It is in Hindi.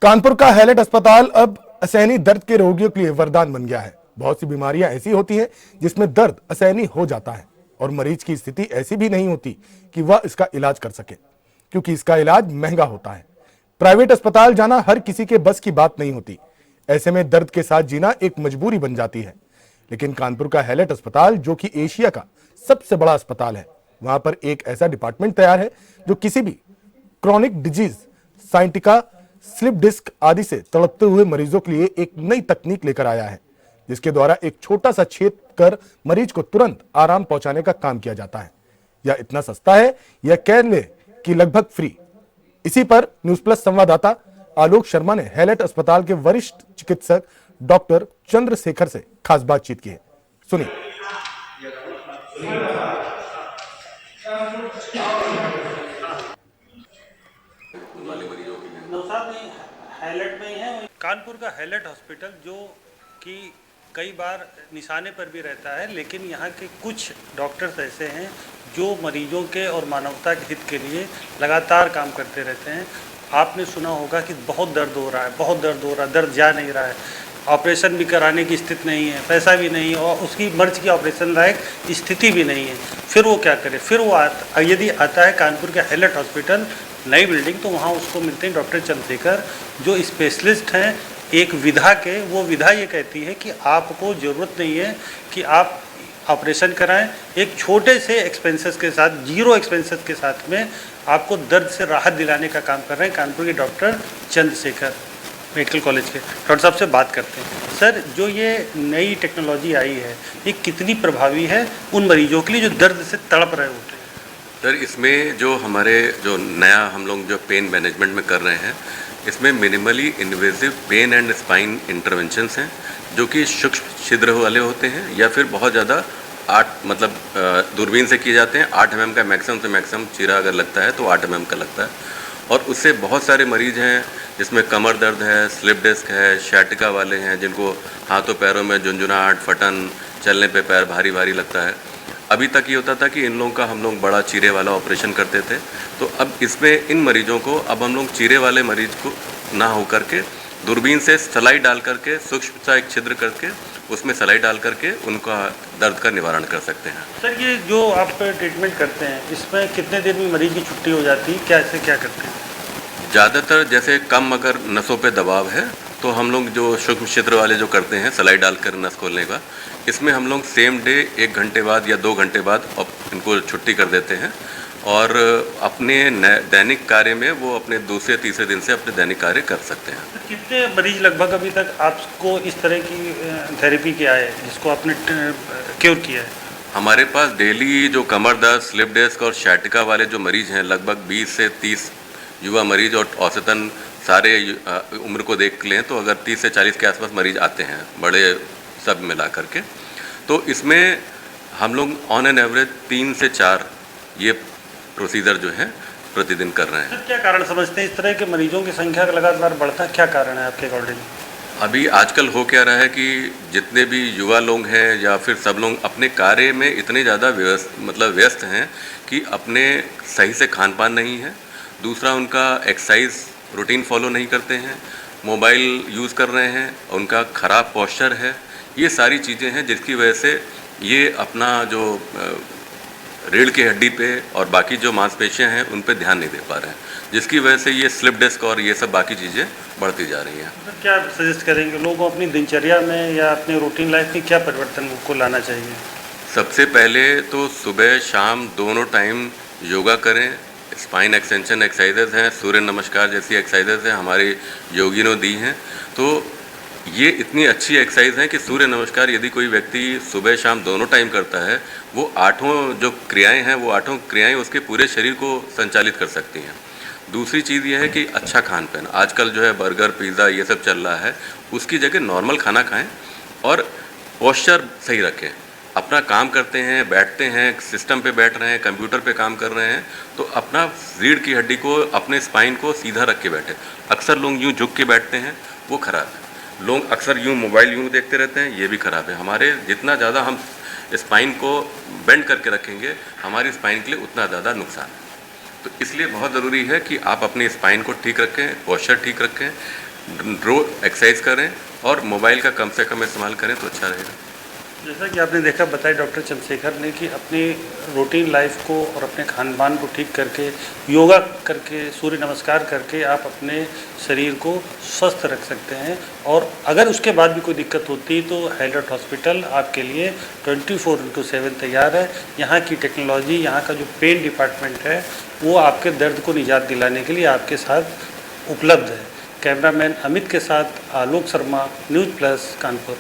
कानपुर का हैलेट अस्पताल अब असहनीय दर्द के रोगियों के लिए वरदान बन गया है। बहुत सी बीमारियां ऐसी होती हैं जिसमें दर्द असहनीय हो जाता है और मरीज की स्थिति ऐसी भी नहीं होती कि वह इसका इलाज कर सके, क्योंकि इसका इलाज महंगा होता है। प्राइवेट अस्पताल जाना हर किसी के बस की बात नहीं होती। ऐसे में दर्द के साथ जीना एक मजबूरी बन जाती है। लेकिन कानपुर का हैलेट अस्पताल, जो कि एशिया का सबसे बड़ा अस्पताल है, वहां पर एक ऐसा डिपार्टमेंट तैयार है जो किसी भी क्रॉनिक डिजीज, साइंटिका, स्लिप डिस्क आदि से तड़पते हुए मरीजों के लिए एक नई तकनीक लेकर आया है, जिसके द्वारा एक छोटा सा छेद कर मरीज को तुरंत आराम पहुंचाने का काम किया जाता है। यह इतना सस्ता है, यह कह ले कि लगभग फ्री। इसी पर न्यूज प्लस संवाददाता आलोक शर्मा ने हैलेट अस्पताल के वरिष्ठ चिकित्सक डॉक्टर चंद्रशेखर से खास बातचीत की है। सुनिए। हैलेट में ही है। कानपुर का हैलेट हॉस्पिटल जो कि कई बार निशाने पर भी रहता है, लेकिन यहाँ के कुछ डॉक्टर्स ऐसे हैं जो मरीजों के और मानवता के हित के लिए लगातार काम करते रहते हैं। आपने सुना होगा कि बहुत दर्द हो रहा है, बहुत दर्द हो रहा है, दर्द जा नहीं रहा है, ऑपरेशन भी कराने की स्थिति नहीं है, पैसा भी नहीं है और उसकी मर्ज की ऑपरेशन लायक स्थिति भी नहीं है। फिर वो क्या करे? फिर वो यदि आता है कानपुर के हैलेट हॉस्पिटल, नई बिल्डिंग, तो वहाँ उसको मिलते हैं डॉक्टर चंद्रशेखर, जो स्पेशलिस्ट हैं एक विधा के। वो विधा ये कहती है कि आपको ज़रूरत नहीं है कि आप ऑपरेशन कराएं, एक छोटे से एक्सपेंसेस के साथ, जीरो एक्सपेंसेस के साथ में आपको दर्द से राहत दिलाने का काम कर रहे हैं कानपुर के डॉक्टर चंद्रशेखर मेडिकल कॉलेज के। डॉक्टर साहब से बात करते हैं। सर, जो ये नई टेक्नोलॉजी आई है, ये कितनी प्रभावी है उन मरीजों के लिए जो दर्द से तड़प रहे होते हैं? सर, इसमें जो हमारे जो नया हम लोग जो पेन मैनेजमेंट में कर रहे हैं, इसमें minimally invasive pain and spine interventions हैं, जो कि सूक्ष्म छिद्र वाले होते हैं या फिर बहुत ज़्यादा दूरबीन से किए जाते हैं। 8 mm का मैक्सिमम से मैक्सिमम चीरा अगर लगता है तो 8 mm का लगता है। और उससे बहुत सारे मरीज हैं जिसमें कमर दर्द है, स्लिप डिस्क है, शैटिका वाले हैं, जिनको हाथों पैरों में झुंझुनाहट, फटन, चलने पे पैर भारी भारी लगता है। अभी तक ये होता था कि इन लोगों का हम लोग बड़ा चीरे वाला ऑपरेशन करते थे, तो अब इसमें इन मरीजों को अब हम लोग चीरे वाले मरीज को ना हो करके दूरबीन से सलाई डाल करके, सूक्ष्म सा एक छिद्र करके उसमें सलाई डाल करके उनका दर्द का निवारण कर सकते हैं। सर, ये जो आप ट्रीटमेंट करते हैं, इसमें कितने दिन में मरीज की छुट्टी हो जाती है? क्या ऐसे क्या करते हैं? ज़्यादातर जैसे कम अगर नसों पे दबाव है तो हम लोग जो सूक्ष्म छिद्र वाले जो करते हैं सलाई डालकर नस खोलने का, इसमें हम लोग सेम डे 1 घंटे बाद या 2 घंटे बाद इनको छुट्टी कर देते हैं और अपने दैनिक कार्य में वो अपने दूसरे तीसरे दिन से अपने दैनिक कार्य कर सकते हैं। तो कितने मरीज लगभग अभी तक आपको इस तरह की थेरेपी किया है जिसको आपने क्योर किया है? हमारे पास डेली जो कमर दर्द, स्लिप डिस्क और शैटिका वाले जो मरीज हैं, लगभग 20 से 30 युवा मरीज, और औसतन सारे उम्र को देख लें तो अगर 30 से 40 के आसपास मरीज आते हैं, बड़े सब मिला करके। तो इसमें हम लोग ऑन एन एवरेज 3 से 4 ये प्रोसीजर जो है प्रतिदिन कर रहे हैं। क्या कारण समझते हैं इस तरह के मरीजों की संख्या का लगातार बढ़ता? क्या कारण है आपके अकॉर्डिंग? अभी आजकल हो क्या रहा है कि जितने भी युवा लोग हैं या फिर सब लोग अपने कार्य में इतने ज़्यादा व्यस्त हैं कि अपने सही से खान पान नहीं है। दूसरा, उनका एक्सरसाइज रूटीन फॉलो नहीं करते हैं, मोबाइल यूज़ कर रहे हैं, उनका ख़राब पोस्चर है। ये सारी चीज़ें हैं जिसकी वजह से ये अपना जो रीढ़ की हड्डी पे और बाकी जो मांसपेशियां हैं उन पे ध्यान नहीं दे पा रहे हैं, जिसकी वजह से ये स्लिप डिस्क और ये सब बाकी चीज़ें बढ़ती जा रही हैं। तो क्या सजेस्ट करेंगे लोगों को अपनी दिनचर्या में या अपने रूटीन लाइफ में क्या परिवर्तन को लाना चाहिए? सबसे पहले तो सुबह शाम दोनों टाइम योगा करें। स्पाइन एक्सटेंशन एक्सरसाइजेज हैं, सूर्य नमस्कार जैसी एक्सरसाइजेज हैं, हमारे योगी ने दी हैं। तो ये इतनी अच्छी एक्सरसाइज है कि सूर्य नमस्कार यदि कोई व्यक्ति सुबह शाम दोनों टाइम करता है, वो 8 जो क्रियाएं हैं, वो 8 क्रियाएं उसके पूरे शरीर को संचालित कर सकती हैं। दूसरी चीज़ ये है कि अच्छा खान पान, आजकल जो है बर्गर, पिज़्ज़ा ये सब चल रहा है, उसकी जगह नॉर्मल खाना खाएं और पोस्चर सही रखें। अपना काम करते हैं, बैठते हैं, सिस्टम पे बैठ रहे हैं, कंप्यूटर पे काम कर रहे हैं, तो अपना रीढ़ की हड्डी को, अपने स्पाइन को सीधा रख के बैठे। अक्सर लोग यूँ झुक के बैठते हैं, वो खराब है। लोग अक्सर यूँ मोबाइल यूँ देखते रहते हैं, ये भी खराब है। हमारे जितना ज़्यादा हम स्पाइन को बेंड करके रखेंगे, हमारी स्पाइन के लिए उतना ज़्यादा नुकसान है। तो इसलिए बहुत ज़रूरी है कि आप अपनी स्पाइन को ठीक रखें, पोस्चर ठीक रखें, रोज एक्सरसाइज करें और मोबाइल का कम से कम इस्तेमाल करें तो अच्छा रहेगा। जैसा कि आपने देखा बताया डॉक्टर चंद्रशेखर ने कि अपनी रूटीन लाइफ को और अपने खान पान को ठीक करके, योगा करके, सूर्य नमस्कार करके आप अपने शरीर को स्वस्थ रख सकते हैं। और अगर उसके बाद भी कोई दिक्कत होती तो हैलट हॉस्पिटल आपके लिए 24/7 तैयार है। यहाँ की टेक्नोलॉजी, यहाँ का जो पेन डिपार्टमेंट है वो आपके दर्द को निजात दिलाने के लिए आपके साथ उपलब्ध है। कैमरामैन अमित के साथ आलोक शर्मा, न्यूज़ प्लस कानपुर।